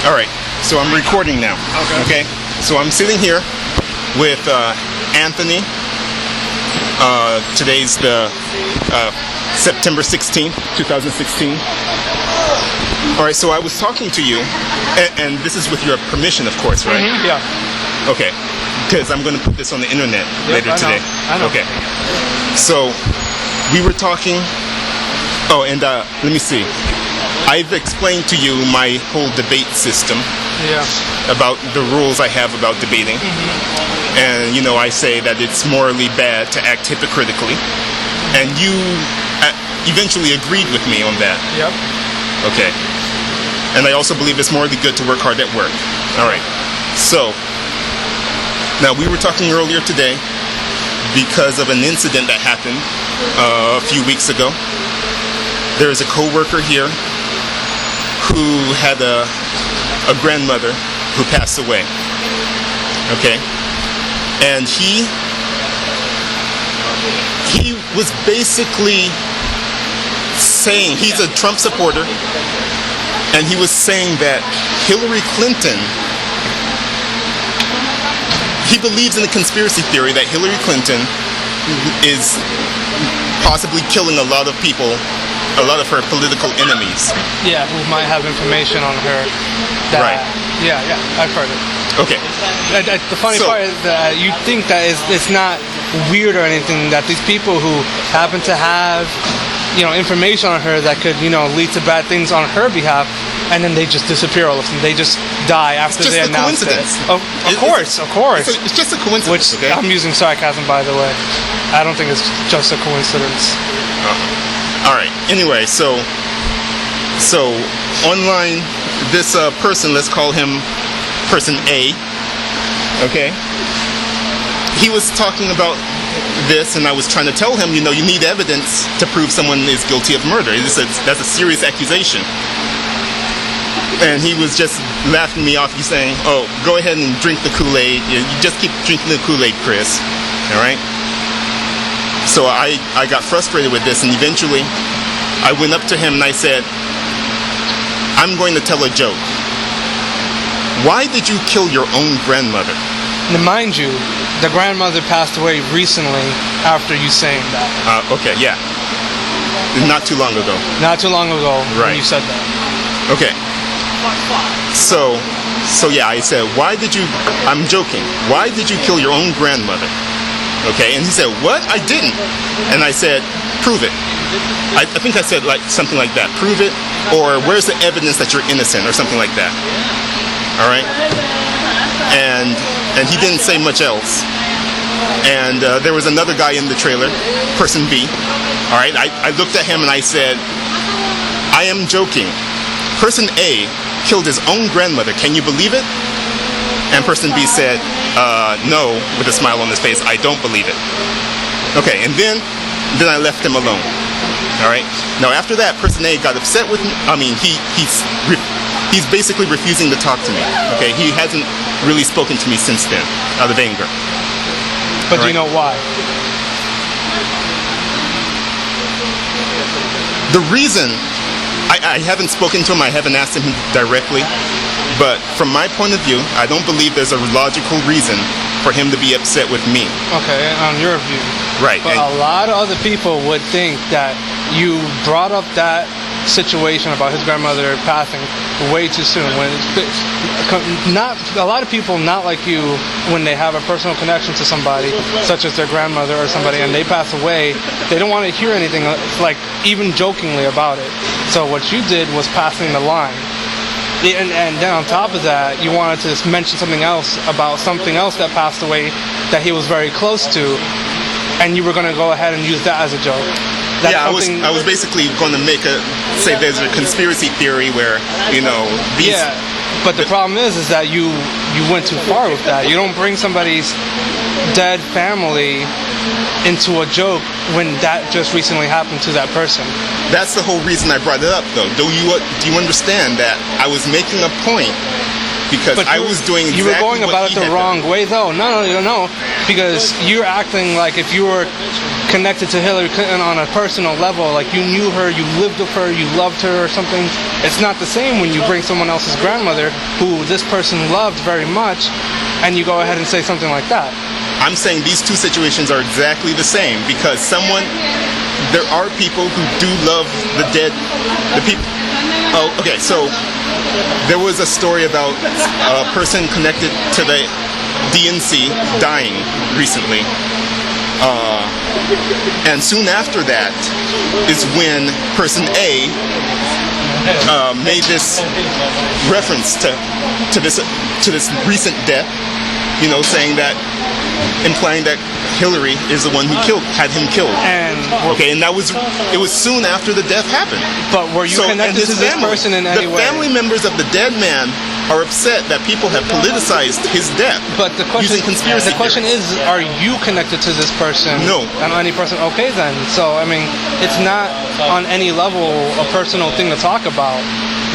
All right, so I'm recording now. Okay. So I'm sitting here with Anthony. Today's the September 16th, 2016. All right, so I was talking to you, and this is with your permission, of course, right? Mm-hmm, yeah. Okay, because I'm going to put this on the internet later today. I know. Okay. So we were talking. Oh, and let me see. I've explained to you my whole debate system. Yeah. About the rules I have about debating. Mm-hmm. And, you know, I say that it's morally bad to act hypocritically. And you eventually agreed with me on that. Yep. Okay. And I also believe it's morally good to work hard at work. All right. So, now we were talking earlier today because of an incident that happened a few weeks ago. There is a coworker here who had a grandmother who passed away. Okay? And he was basically saying, he's a Trump supporter, and he was saying that Hillary Clinton, he believes in the conspiracy theory that Hillary Clinton is possibly killing a lot of people, a lot of her political enemies. Yeah, who might have information on her. That, right. Yeah, I've heard it. Okay. The funny part is that you think that it's not weird or anything that these people who happen to have, you know, information on her that could, you know, lead to bad things on her behalf, and then they just disappear all of a sudden. They just die after they announce it. Of course. It's just a coincidence. Which, okay? I'm using sarcasm, by the way. I don't think it's just a coincidence. All right. Anyway, so online, this person, let's call him person A. Okay. He was talking about this, and I was trying to tell him, you know, you need evidence to prove someone is guilty of murder. That's a serious accusation. And he was just laughing me off. He's saying, "Oh, go ahead and drink the Kool-Aid. You just keep drinking the Kool-Aid, Chris." All right. So I got frustrated with this, and eventually I went up to him and I said, "I'm going to tell a joke. Why did you kill your own grandmother?" Now, mind you, the grandmother passed away recently after you saying that. Okay, yeah. Not too long ago. Not too long ago right. When you said that. Okay. So yeah, I said, I'm joking. Why did you kill your own grandmother? Okay, and he said, "What? I didn't." And I said, "Prove it." I think I said like something like that. Prove it, or where's the evidence that you're innocent, or something like that. All right. And he didn't say much else. And there was another guy in the trailer, person B. All right. I looked at him and I said, "I am joking. Person A killed his own grandmother. Can you believe it?" And person B said, "No," with a smile on his face. "I don't believe it." Okay, and then I left him alone. All right. Now after that, person A got upset with me. I mean, he's basically refusing to talk to me. Okay, he hasn't really spoken to me since then, out of anger. But do you know why? The reason, I haven't spoken to him. I haven't asked him directly. But from my point of view, I don't believe there's a logical reason for him to be upset with me. Okay, on your view. Right. But a lot of other people would think that you brought up that situation about his grandmother passing way too soon. When not a lot of people, not like you, when they have a personal connection to somebody, such as their grandmother or somebody, and they pass away, they don't want to hear anything like even jokingly about it. So what you did was passing the line. And then on top of that, you wanted to mention something else about something else that passed away that he was very close to, and you were going to go ahead and use that as a joke. Yeah, I was basically going to say there's a conspiracy theory where, you know, these... Yeah, but the problem is that you went too far with that. You don't bring somebody's dead family into a joke when that just recently happened to that person. That's the whole reason I brought it up, though. Do you understand that I was making a point because But I was doing exactly you were going what about he it the had wrong done. way, though. No, because you're acting like if you were connected to Hillary Clinton on a personal level, like you knew her, you lived with her, you loved her or something. It's not the same when you bring someone else's grandmother who this person loved very much, and you go ahead and say something like that. I'm saying these two situations are exactly the same because there are people who do love the dead, the people. Oh, okay, so there was a story about a person connected to the DNC dying recently. And soon after that is when person A made this reference to this recent death, saying that, implying that Hillary is the one who had him killed. And and it was soon after the death happened. But were you connected to this person in any way? The family members of the dead man are upset that people have politicized his death. But the question, using conspiracy the question theories. is, are you connected to this person? No. And any person? Okay, then. So I mean, it's not on any level a personal thing to talk about.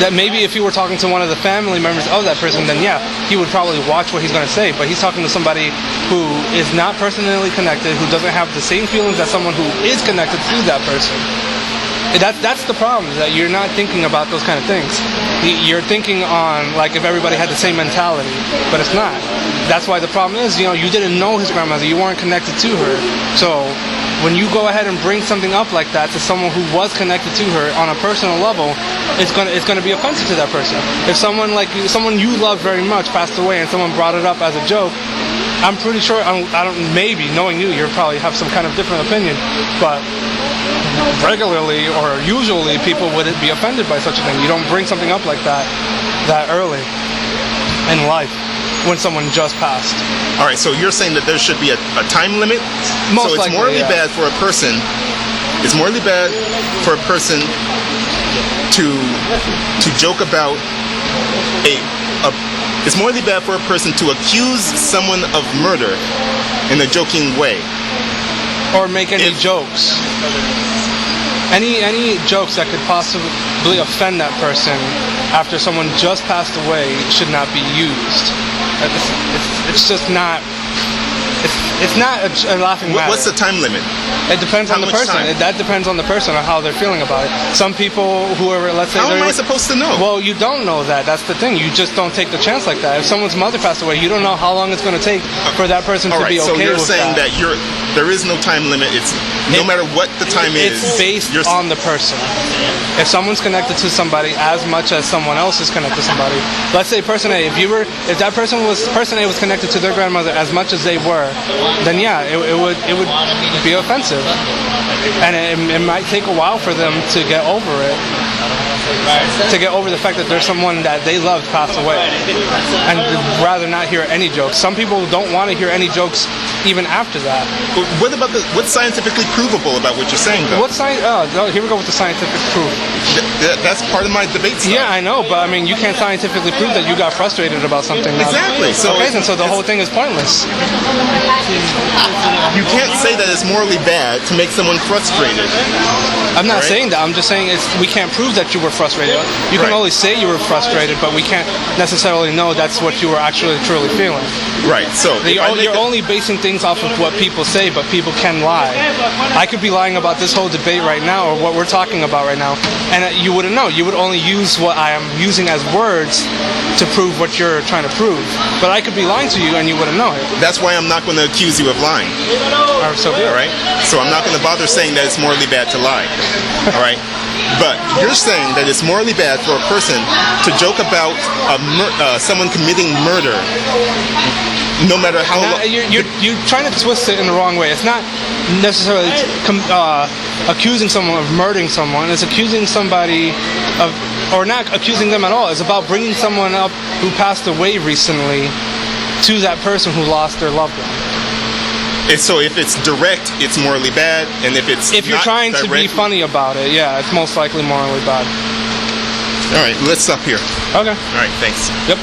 That maybe if you were talking to one of the family members of that person, then yeah, he would probably watch what he's going to say. But he's talking to somebody who is not personally connected, who doesn't have the same feelings as someone who is connected to that person. That's the problem, is that you're not thinking about those kind of things. You're thinking on, like, if everybody had the same mentality, but it's not. That's why the problem is, you didn't know his grandmother, you weren't connected to her. So when you go ahead and bring something up like that to someone who was connected to her on a personal level, it's gonna be offensive to that person. If someone someone you love very much passed away and someone brought it up as a joke, I'm pretty sure, maybe knowing you probably have some kind of different opinion, but regularly or usually people wouldn't be offended by such a thing. You don't bring something up like that early in life when someone just passed. All right, so you're saying that there should be a time limit? Most so it's likely, morally yeah. bad for a person. It's morally bad for a person to joke about it's morally bad for a person to accuse someone of murder in a joking way. Or make any jokes. Any jokes that could possibly offend that person after someone just passed away should not be used. It's just not. It's not a laughing matter. What's the time limit? It depends on the person. That depends on the person or how they're feeling about it. Some people who are, let's say, how am I supposed to know? Well, you don't know that. That's the thing. You just don't take the chance like that. If someone's mother passed away, you don't know how long it's going to take for that person to be okay with that. So you're saying that there is no time limit. It's no matter what the time is. It's based on the person. If someone's connected to somebody as much as someone else is connected to somebody, let's say person A, if that person A was connected to their grandmother as much as they were, then yeah, it would be offensive, and it might take a while for them to get over it, to get over the fact that there's someone that they loved passed away, and rather not hear any jokes. Some people don't want to hear any jokes even after that. What's scientifically provable about what you're saying, though? Here we go with the scientific proof. That's part of my debate style. Yeah, I know, but I mean, you can't scientifically prove that you got frustrated about something. Exactly. So the whole thing is pointless. You can't say that it's morally bad to make someone frustrated. I'm not saying that. I'm just saying we can't prove that you were frustrated. You can only say you were frustrated, but we can't necessarily know that's what you were actually truly feeling. Right. So you're only basing things off of what people say, but people can lie. I could be lying about this whole debate right now, or what we're talking about right now, and you wouldn't know. You would only use what I am using as words to prove what you're trying to prove. But I could be lying to you, and you wouldn't know it. That's why I'm not going to accuse you of lying. All right. So I'm not going to bother saying that it's morally bad to lie. All right. But you're saying that it's morally bad for a person to joke about someone committing murder, no matter how long. You're trying to twist it in the wrong way. It's not necessarily accusing someone of murdering someone. It's accusing somebody of, or not accusing them at all. It's about bringing someone up who passed away recently to that person who lost their loved one. So if it's direct, it's morally bad, and if you're trying to be funny about it, yeah, it's most likely morally bad. All right, let's stop here. Okay. All right, thanks. Yep.